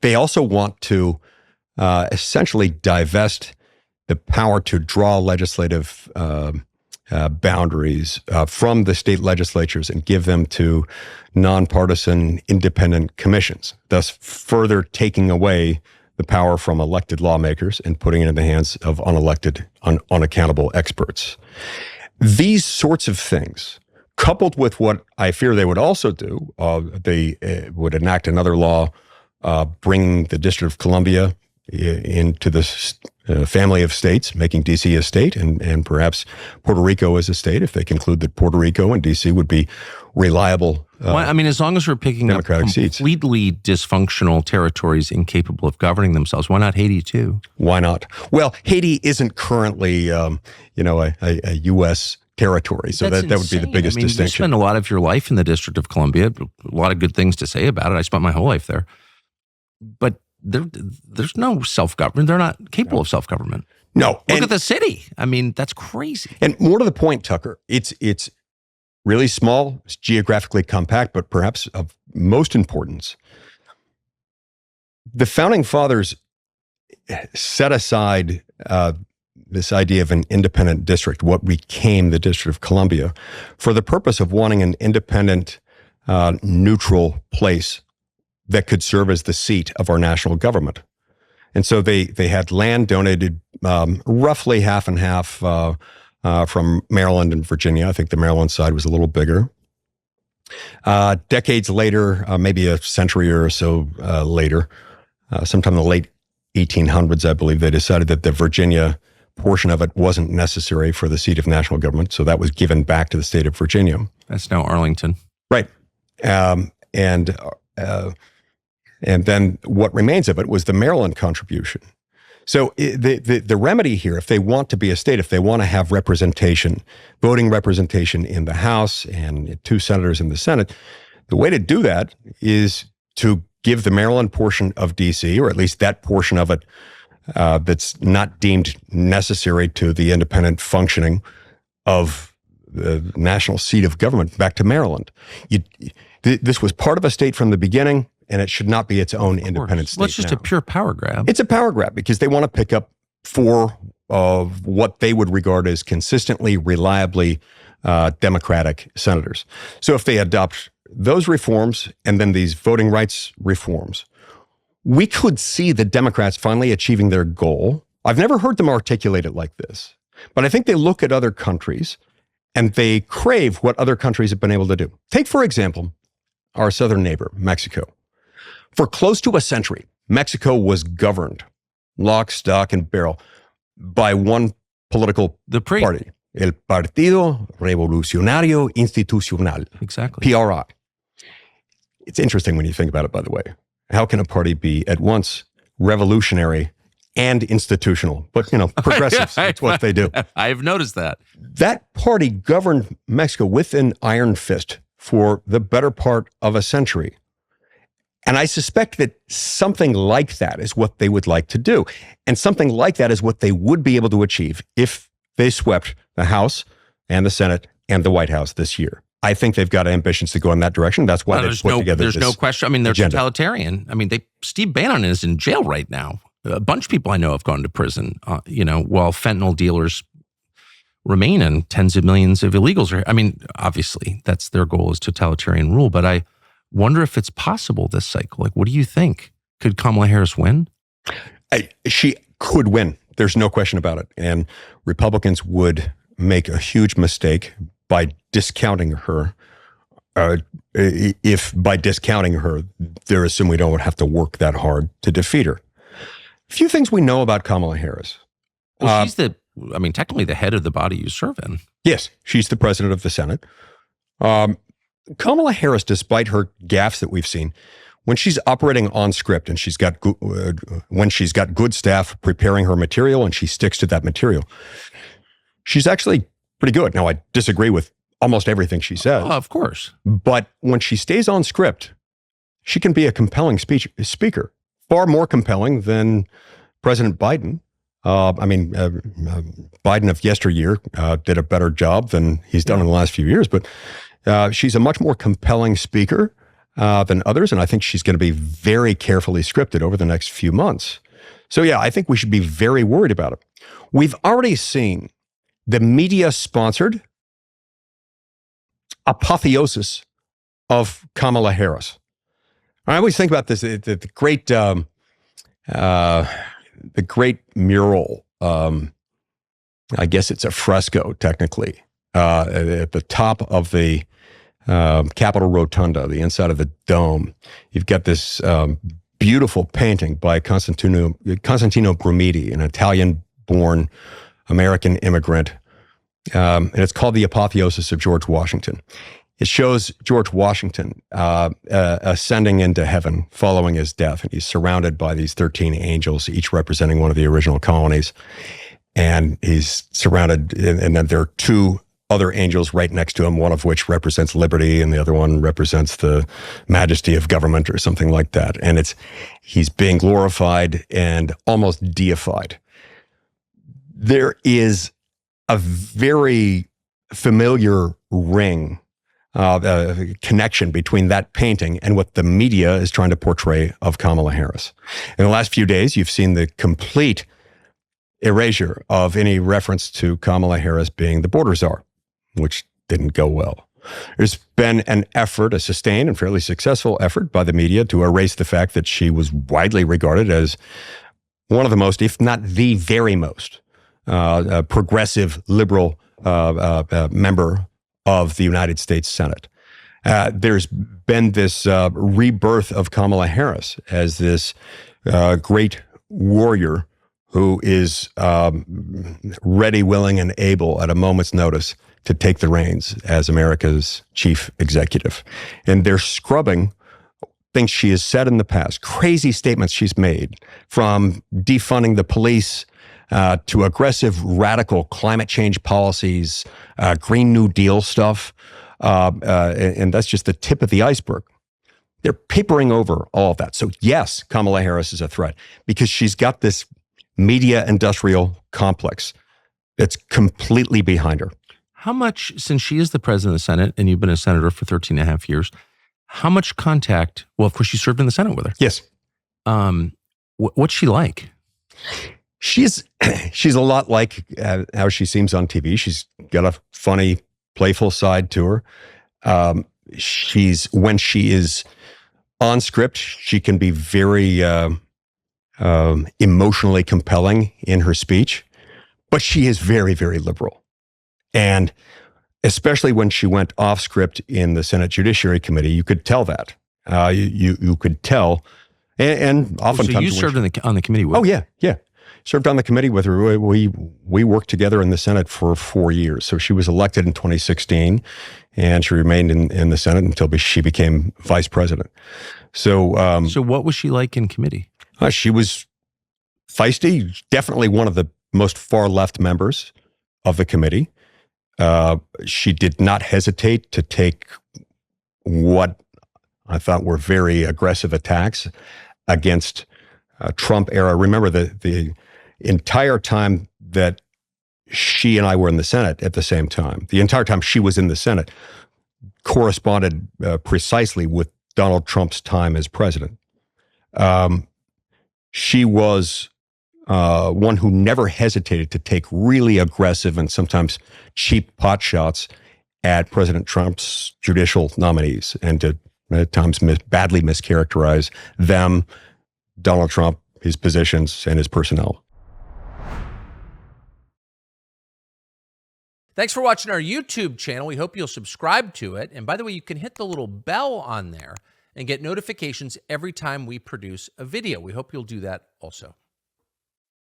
They also want to essentially divest the power to draw legislative boundaries from the state legislatures and give them to nonpartisan independent commissions, thus further taking away the power from elected lawmakers and putting it in the hands of unelected, unaccountable experts. These sorts of things, coupled with what I fear they would also do, they would enact another law bringing the District of Columbia into the family of states, making D.C. a state, and perhaps Puerto Rico as a state, if they conclude that Puerto Rico and D.C. would be reliable as long as we're picking Democratic up completely dysfunctional territories incapable of governing themselves, why not Haiti too? Why not? Well, Haiti isn't currently, a U.S. territory, so that would be the biggest distinction. You spend a lot of your life in the District of Columbia, a lot of good things to say about it. I spent my whole life there. But there's no self-government. They're not capable of self-government. No. Look at the city. That's crazy. And more to the point, Tucker, it's really small, it's geographically compact, but perhaps of most importance, the Founding Fathers set aside this idea of an independent district, what became the District of Columbia, for the purpose of wanting an independent, neutral place that could serve as the seat of our national government. And so they had land donated roughly half and half from Maryland and Virginia. I think the Maryland side was a little bigger. Decades later, maybe a century or so later, sometime in the late 1800s, I believe, they decided that the Virginia portion of it wasn't necessary for the seat of national government. So that was given back to the state of Virginia. That's now Arlington. Right. And then what remains of it was the Maryland contribution. So the remedy here, if they want to be a state, if they want to have representation, voting representation in the House and 2 senators in the Senate, the way to do that is to give the Maryland portion of D.C., or at least that portion of it that's not deemed necessary to the independent functioning of the national seat of government, back to Maryland. This was part of a state from the beginning, and it should not be its own independent state. Well, it's just a pure power grab. It's a power grab because they want to pick up 4 of what they would regard as consistently, reliably Democratic senators. So if they adopt those reforms and then these voting rights reforms, we could see the Democrats finally achieving their goal. I've never heard them articulate it like this, but I think they look at other countries and they crave what other countries have been able to do. Take, for example, our southern neighbor, Mexico. For close to a century, Mexico was governed, lock, stock, and barrel, by one political party, El Partido Revolucionario Institucional. Exactly. PRI. It's interesting when you think about it, by the way. How can a party be at once revolutionary and institutional? But, progressives, that's what they do. I've noticed that. That party governed Mexico with an iron fist for the better part of a century. And I suspect that something like that is what they would like to do. And something like that is what they would be able to achieve if they swept the House and the Senate and the White House this year. I think they've got ambitions to go in that direction. That's why they've put together this. There's no question. They're agenda. Totalitarian. Steve Bannon is in jail right now. A bunch of people I know have gone to prison, while fentanyl dealers remain and tens of millions of illegals are. Obviously, that's their goal is totalitarian rule. But I wonder if it's possible this cycle. What do you think? Could Kamala Harris win? She could win. There's no question about it. And Republicans would make a huge mistake by discounting her. If by discounting her, they're assuming we don't have to work that hard to defeat her. A few things we know about Kamala Harris. Well, she's technically the head of the body you serve in. Yes, she's the president of the Senate. Kamala Harris, despite her gaffes that we've seen, when she's operating on script and when she's got good staff preparing her material and she sticks to that material, she's actually pretty good. Now, I disagree with almost everything she says. Of course. But when she stays on script, she can be a compelling speaker, far more compelling than President Biden. Biden of yesteryear did a better job than he's done in the last few years, but she's a much more compelling speaker. than others, and I think she's going to be very carefully scripted over the next few months. So yeah, I think we should be very worried about it. We've already seen the media-sponsored apotheosis of Kamala Harris. I always think about this, the great mural. I guess it's a fresco, technically, at the top of the Capitol Rotunda, the inside of the dome. You've got this beautiful painting by Constantino Brumidi, an Italian-born American immigrant. And it's called The Apotheosis of George Washington. It shows George Washington ascending into heaven following his death. And he's surrounded by these 13 angels, each representing one of the original colonies. And he's surrounded, and then there are two other angels right next to him, one of which represents liberty and the other one represents the majesty of government or something like that. And he's being glorified and almost deified. There is a very familiar ring, connection between that painting and what the media is trying to portray of Kamala Harris. In the last few days, you've seen the complete erasure of any reference to Kamala Harris being the border czar, which didn't go well. There's been an effort, a sustained and fairly successful effort by the media to erase the fact that she was widely regarded as one of the most, if not the very most, progressive liberal member of the United States Senate. There's been this rebirth of Kamala Harris as this great warrior who is ready, willing, and able at a moment's notice to take the reins as America's chief executive. And they're scrubbing things she has said in the past, crazy statements she's made, from defunding the police to aggressive, radical climate change policies, Green New Deal stuff. And that's just the tip of the iceberg. They're papering over all of that. So yes, Kamala Harris is a threat because she's got this media industrial complex that's completely behind her. How much, since she is the president of the Senate and you've been a senator for 13 and a half years, how much contact, well, of course you served in the Senate with her. Yes. What's she like? She's a lot like how she seems on TV. She's got a funny, playful side to her. When she is on script, she can be very emotionally compelling in her speech, but she is very, very liberal. And especially when she went off script in the Senate Judiciary Committee, you could tell that. You could tell, and oftentimes. So you served on the committee with her? Oh yeah. Served on the committee with her. We worked together in the Senate for 4 years. So she was elected in 2016, and she remained in the Senate until she became vice president. So, so what was she like in committee? She was feisty, definitely one of the most far left members of the committee. She did not hesitate to take what I thought were very aggressive attacks against Trump era. Remember the entire time that she and I were in the Senate at the same time, the entire time she was in the Senate corresponded precisely with Donald Trump's time as president. She was one who never hesitated to take really aggressive and sometimes cheap pot shots at President Trump's judicial nominees and to at times badly mischaracterize them, Donald Trump, his positions, and his personnel. Thanks for watching our YouTube channel. We hope you'll subscribe to it. And by the way, you can hit the little bell on there and get notifications every time we produce a video. We hope you'll do that also.